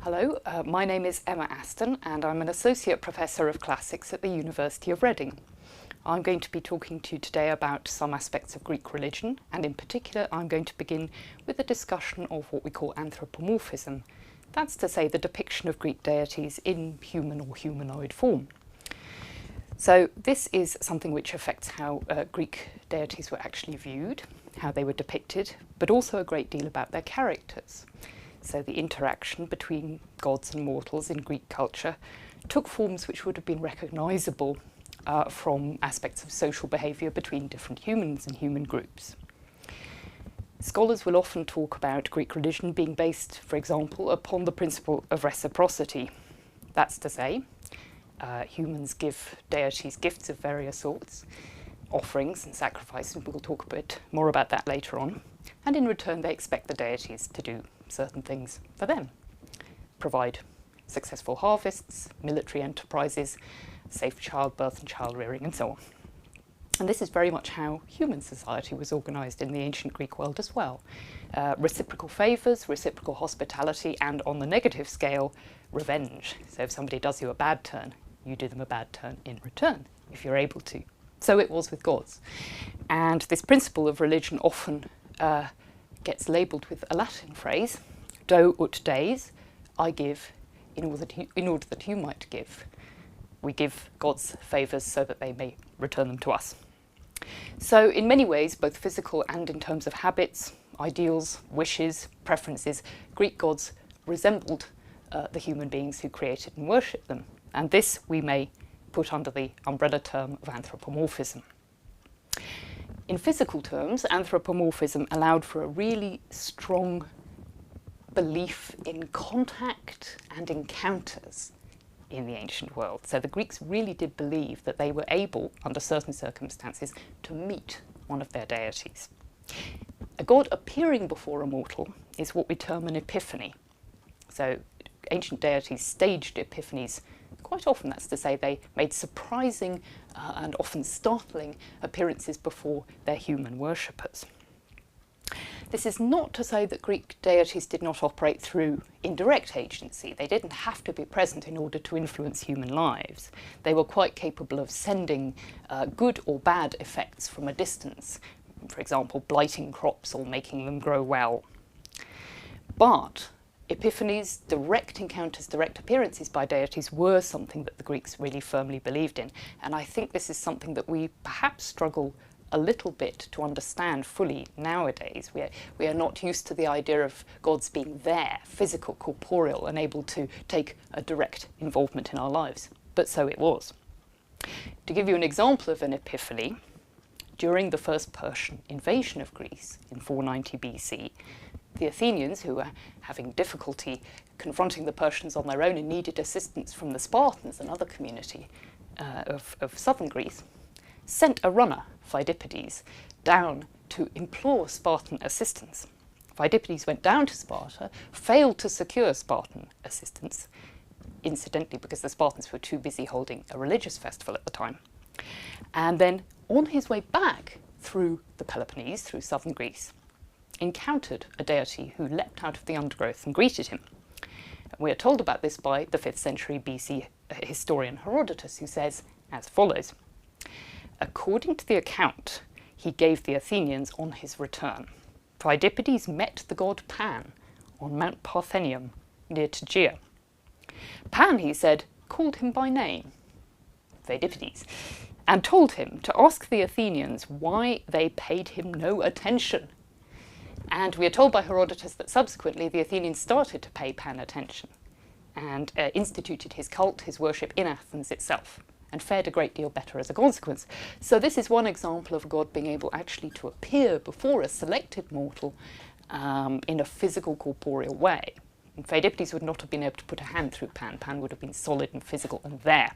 Hello, my name is Emma Aston and I'm an Associate Professor of Classics at the University of Reading. I'm going to be talking to you today about some aspects of Greek religion, and in particular I'm going to begin with a discussion of what we call anthropomorphism. That's to say the depiction of Greek deities in human or humanoid form. So this is something which affects how Greek deities were actually viewed, how they were depicted, but also a great deal about their characters. So the interaction between gods and mortals in Greek culture took forms which would have been recognisable from aspects of social behaviour between different humans and human groups. Scholars will often talk about Greek religion being based, for example, upon the principle of reciprocity. That's to say, humans give deities gifts of various sorts, offerings and sacrifices. We'll talk a bit more about that later on. And in return, they expect the deities to do certain things for them. Provide successful harvests, military enterprises, safe childbirth and child rearing, and so on. And this is very much how human society was organised in the ancient Greek world as well. Reciprocal favours, reciprocal hospitality, and on the negative scale, revenge. So if somebody does you a bad turn, you do them a bad turn in return, if you're able to. So it was with gods. And this principle of religion often gets labelled with a Latin phrase, do ut des, I give in order that you might give. We give God's favours so that they may return them to us. So in many ways, both physical and in terms of habits, ideals, wishes, preferences, Greek gods resembled the human beings who created and worshipped them. And this we may put under the umbrella term of anthropomorphism. In physical terms, anthropomorphism allowed for a really strong belief in contact and encounters in the ancient world. So the Greeks really did believe that they were able, under certain circumstances, to meet one of their deities. A god appearing before a mortal is what we term an epiphany. So ancient deities staged epiphanies quite often. That's to say, they made surprising and often startling appearances before their human worshippers. This is not to say that Greek deities did not operate through indirect agency. They didn't have to be present in order to influence human lives. They were quite capable of sending good or bad effects from a distance, for example, blighting crops or making them grow well. But epiphanies, direct encounters, direct appearances by deities were something that the Greeks really firmly believed in. And I think this is something that we perhaps struggle a little bit to understand fully nowadays. We are not used to the idea of gods being there, physical, corporeal, and able to take a direct involvement in our lives. But so it was. To give you an example of an epiphany, during the first Persian invasion of Greece in 490 BC, the Athenians, who were having difficulty confronting the Persians on their own and needed assistance from the Spartans, another community of southern Greece, sent a runner, Phidippides, down to implore Spartan assistance. Phidippides went down to Sparta, failed to secure Spartan assistance, incidentally because the Spartans were too busy holding a religious festival at the time. And then on his way back through the Peloponnese, through southern Greece, encountered a deity who leapt out of the undergrowth and greeted him. We are told about this by the 5th century BC historian Herodotus, who says as follows: according to the account he gave the Athenians on his return, Phidippides met the god Pan on Mount Parthenium near Tegea. Pan, he said, called him by name, Phidippides, and told him to ask the Athenians why they paid him no attention. And we are told by Herodotus that subsequently the Athenians started to pay Pan attention and instituted his cult, his worship in Athens itself, and fared a great deal better as a consequence. So this is one example of a god being able actually to appear before a selected mortal in a physical, corporeal way. And Phidippides would not have been able to put a hand through Pan. Pan would have been solid and physical and there.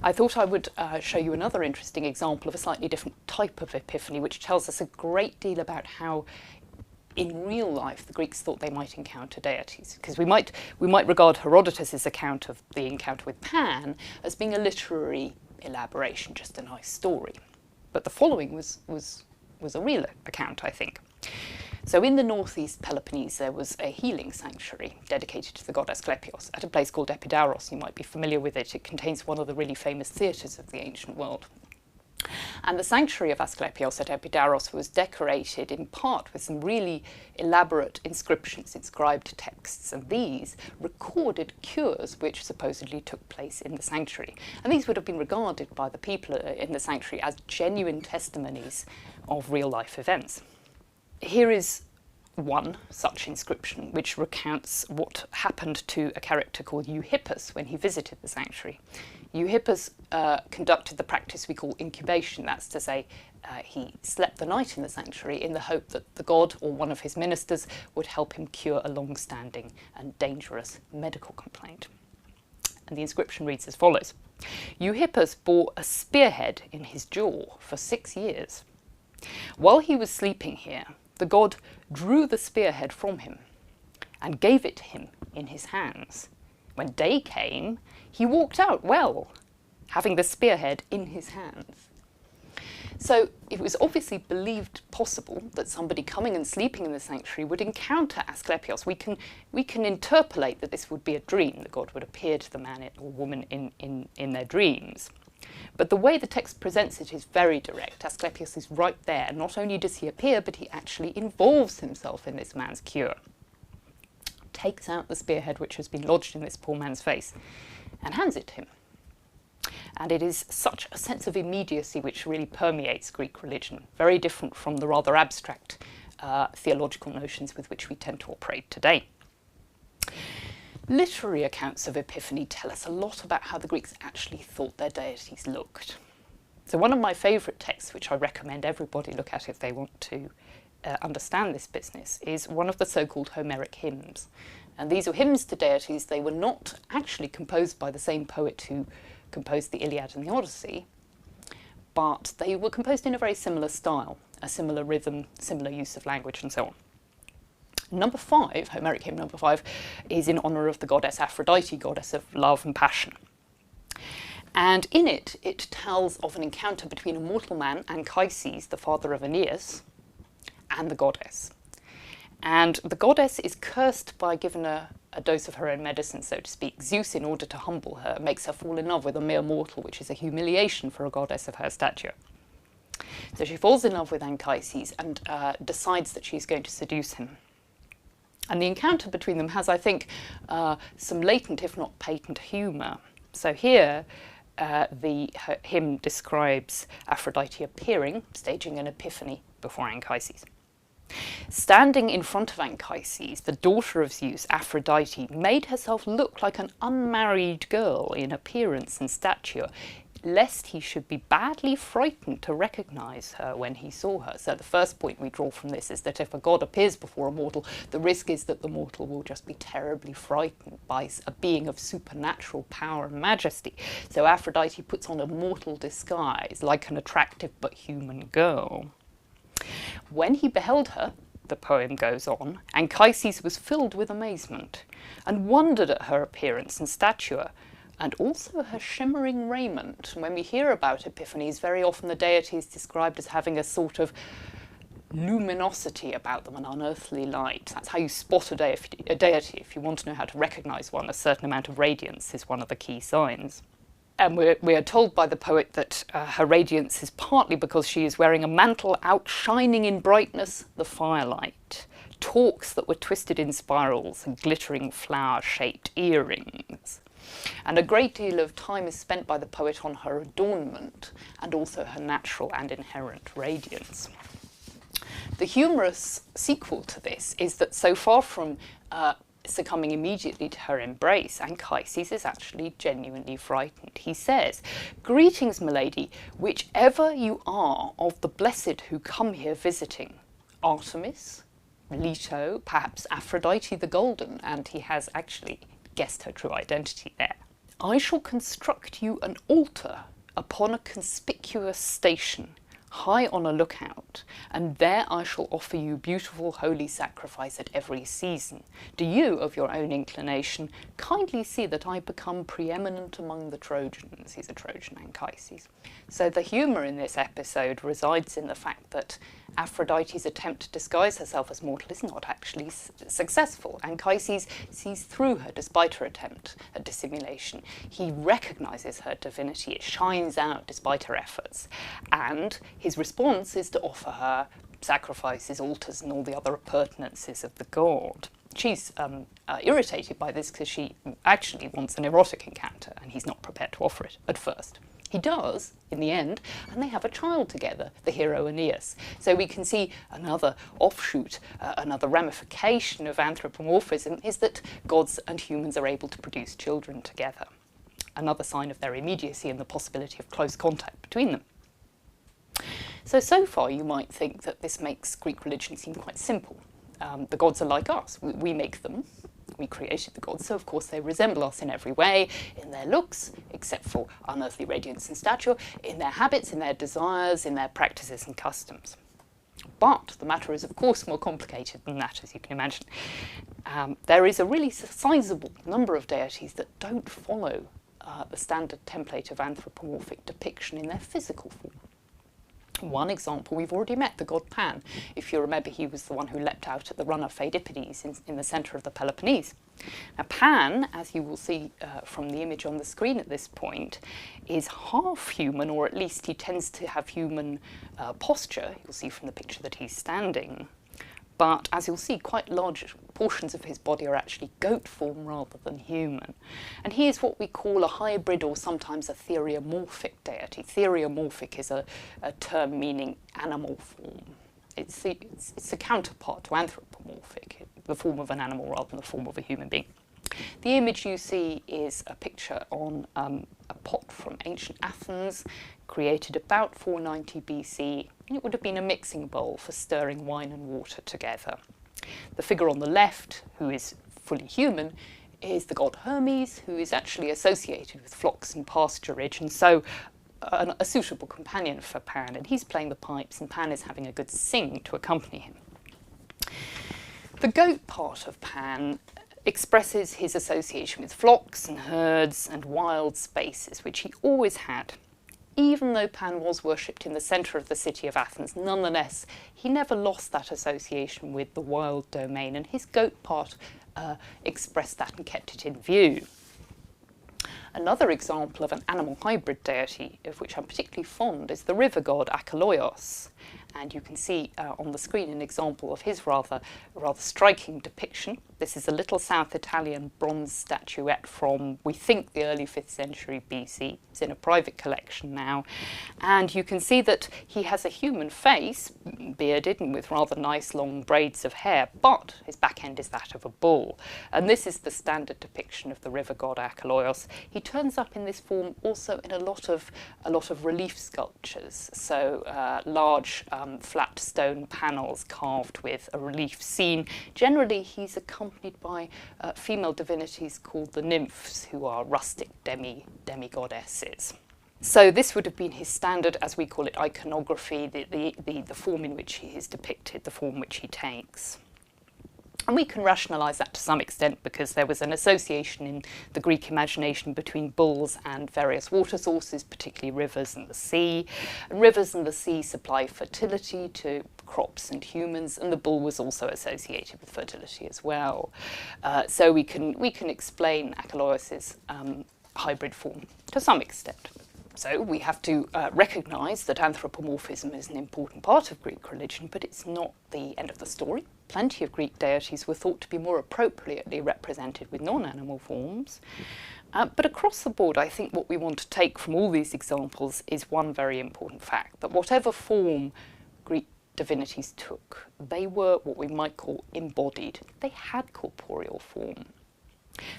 I thought I would show you another interesting example of a slightly different type of epiphany, which tells us a great deal about how in real life the Greeks thought they might encounter deities. Because we might regard Herodotus's account of the encounter with Pan as being a literary elaboration, just a nice story. But the following was a real account, I think. So in the northeast Peloponnese there was a healing sanctuary dedicated to the god Asclepios at a place called Epidaros. You might be familiar with it. It contains one of the really famous theatres of the ancient world. And the sanctuary of Asclepios at Epidaros was decorated in part with some really elaborate inscriptions, inscribed texts, and these recorded cures which supposedly took place in the sanctuary. And these would have been regarded by the people in the sanctuary as genuine testimonies of real-life events. Here is one such inscription which recounts what happened to a character called Euhippus when he visited the sanctuary. Euhippus conducted the practice we call incubation. That's to say, he slept the night in the sanctuary in the hope that the god or one of his ministers would help him cure a long-standing and dangerous medical complaint. And the inscription reads as follows: Euhippus bore a spearhead in his jaw for 6 years. While he was sleeping here, the god drew the spearhead from him and gave it to him in his hands. When day came, he walked out well, having the spearhead in his hands. So it was obviously believed possible that somebody coming and sleeping in the sanctuary would encounter Asclepios. We can interpolate that this would be a dream. The god would appear to the man or woman in their dreams. But the way the text presents it is very direct. Asclepios is right there. Not only does he appear, but he actually involves himself in this man's cure. Takes out the spearhead which has been lodged in this poor man's face and hands it to him. And it is such a sense of immediacy which really permeates Greek religion, very different from the rather abstract theological notions with which we tend to operate today. Literary accounts of Epiphany tell us a lot about how the Greeks actually thought their deities looked. So one of my favourite texts, which I recommend everybody look at if they want to understand this business, is one of the so-called Homeric hymns. And these were hymns to deities. They were not actually composed by the same poet who composed the Iliad and the Odyssey, but they were composed in a very similar style, a similar rhythm, similar use of language, and so on. Number 5, Homeric hymn number 5, is in honour of the goddess Aphrodite, goddess of love and passion. And in it, it tells of an encounter between a mortal man, Anchises, the father of Aeneas, and the goddess. And the goddess is cursed by giving a dose of her own medicine, so to speak. Zeus, in order to humble her, makes her fall in love with a mere mortal, which is a humiliation for a goddess of her stature. So she falls in love with Anchises and decides that she's going to seduce him. And the encounter between them has, I think, some latent, if not patent, humour. So here, the hymn describes Aphrodite appearing, staging an epiphany before Anchises. Standing in front of Anchises, the daughter of Zeus, Aphrodite, made herself look like an unmarried girl in appearance and stature, lest he should be badly frightened to recognise her when he saw her. So the first point we draw from this is that if a god appears before a mortal, the risk is that the mortal will just be terribly frightened by a being of supernatural power and majesty. So Aphrodite puts on a mortal disguise, like an attractive but human girl. When he beheld her, the poem goes on, Anchises was filled with amazement and wondered at her appearance and stature, and also her shimmering raiment. When we hear about epiphanies, very often the deity is described as having a sort of luminosity about them, an unearthly light. That's how you spot a deity. If you want to know how to recognise one, a certain amount of radiance is one of the key signs. And we are told by the poet that her radiance is partly because she is wearing a mantle outshining in brightness the firelight, torques that were twisted in spirals, and glittering flower-shaped earrings. And a great deal of time is spent by the poet on her adornment and also her natural and inherent radiance. The humorous sequel to this is that so far from succumbing immediately to her embrace, Anchises is actually genuinely frightened. He says, "Greetings, milady, whichever you are of the blessed who come here visiting. Artemis, Leto, perhaps Aphrodite the Golden," and he has actually guessed her true identity there. "I shall construct you an altar upon a conspicuous station, high on a lookout, out, and there I shall offer you beautiful holy sacrifice at every season. Do you, of your own inclination, kindly see that I become preeminent among the Trojans?" He's a Trojan, Anchises. So the humour in this episode resides in the fact that Aphrodite's attempt to disguise herself as mortal is not actually successful. Anchises sees through her despite her attempt at dissimulation. He recognises her divinity. It shines out despite her efforts. And his response is to offer her sacrifices, altars, and all the other appurtenances of the god. She's irritated by this because she actually wants an erotic encounter, and he's not prepared to offer it at first. He does, in the end, and they have a child together, the hero Aeneas. So we can see another offshoot, another ramification of anthropomorphism is that gods and humans are able to produce children together. Another sign of their immediacy and the possibility of close contact between them. So far you might think that this makes Greek religion seem quite simple. The gods are like us. We make them. We created the gods, so of course they resemble us in every way, in their looks, except for unearthly radiance and stature, in their habits, in their desires, in their practices and customs. But the matter is, of course, more complicated than that, as you can imagine. There is a really sizable number of deities that don't follow the standard template of anthropomorphic depiction in their physical form. One example we've already met, the god Pan. If you remember, he was the one who leapt out at the runner Pheidippides in the centre of the Peloponnese. Now Pan, as you will see from the image on the screen at this point, is half human, or at least he tends to have human posture. You'll see from the picture that he's standing. But as you'll see, quite large portions of his body are actually goat form rather than human. And he is what we call a hybrid, or sometimes a theriomorphic deity. Theriomorphic is a term meaning animal form. It's a counterpart to anthropomorphic, the form of an animal rather than the form of a human being. The image you see is a picture on a pot from ancient Athens, created about 490 BC. It would have been a mixing bowl for stirring wine and water together. The figure on the left, who is fully human, is the god Hermes, who is actually associated with flocks and pasturage, and so a suitable companion for Pan. And he's playing the pipes, and Pan is having a good sing to accompany him. The goat part of Pan expresses his association with flocks and herds and wild spaces, which he always had. Even though Pan was worshipped in the centre of the city of Athens, nonetheless, he never lost that association with the wild domain, and his goat part expressed that and kept it in view. Another example of an animal hybrid deity, of which I'm particularly fond, is the river god Akoloyos. And you can see on the screen an example of his rather striking depiction. This is a little South Italian bronze statuette from, we think, the early 5th century BC. It's in a private collection now. And you can see that he has a human face, bearded and with rather nice long braids of hair, but his back end is that of a bull. And this is the standard depiction of the river god Akoloyos. He turns up in this form also in a lot of relief sculptures. So large flat stone panels carved with a relief scene. Generally, he's accompanied by female divinities called the nymphs, who are rustic demi-goddesses. So this would have been his standard, as we call it, iconography, the form in which he is depicted, the form which he takes. And we can rationalise that to some extent because there was an association in the Greek imagination between bulls and various water sources, particularly rivers and the sea. And rivers and the sea supply fertility to crops and humans, and the bull was also associated with fertility as well. So we can explain Akoloyos' hybrid form to some extent. So we have to recognise that anthropomorphism is an important part of Greek religion, but it's not the end of the story. Plenty of Greek deities were thought to be more appropriately represented with non-animal forms. But across the board, I think what we want to take from all these examples is one very important fact, that whatever form Greek divinities took, they were what we might call embodied. They had corporeal form.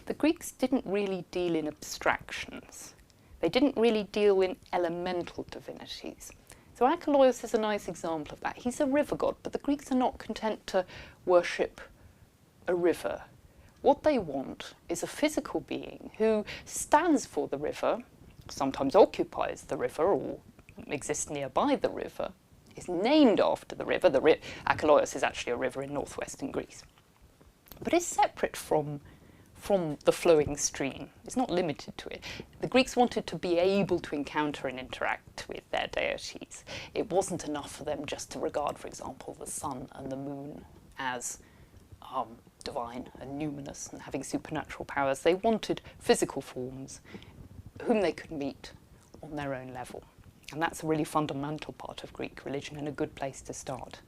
The Greeks didn't really deal in abstractions. They didn't really deal in elemental divinities. So Akoloyos is a nice example of that. He's a river god, but the Greeks are not content to worship a river. What they want is a physical being who stands for the river, sometimes occupies the river or exists nearby the river, is named after the river. The Akoloyos is actually a river in northwestern Greece, but is separate from the flowing stream. It's not limited to it. The Greeks wanted to be able to encounter and interact with their deities. It wasn't enough for them just to regard, for example, the sun and the moon as divine and numinous and having supernatural powers. They wanted physical forms whom they could meet on their own level. And that's a really fundamental part of Greek religion and a good place to start.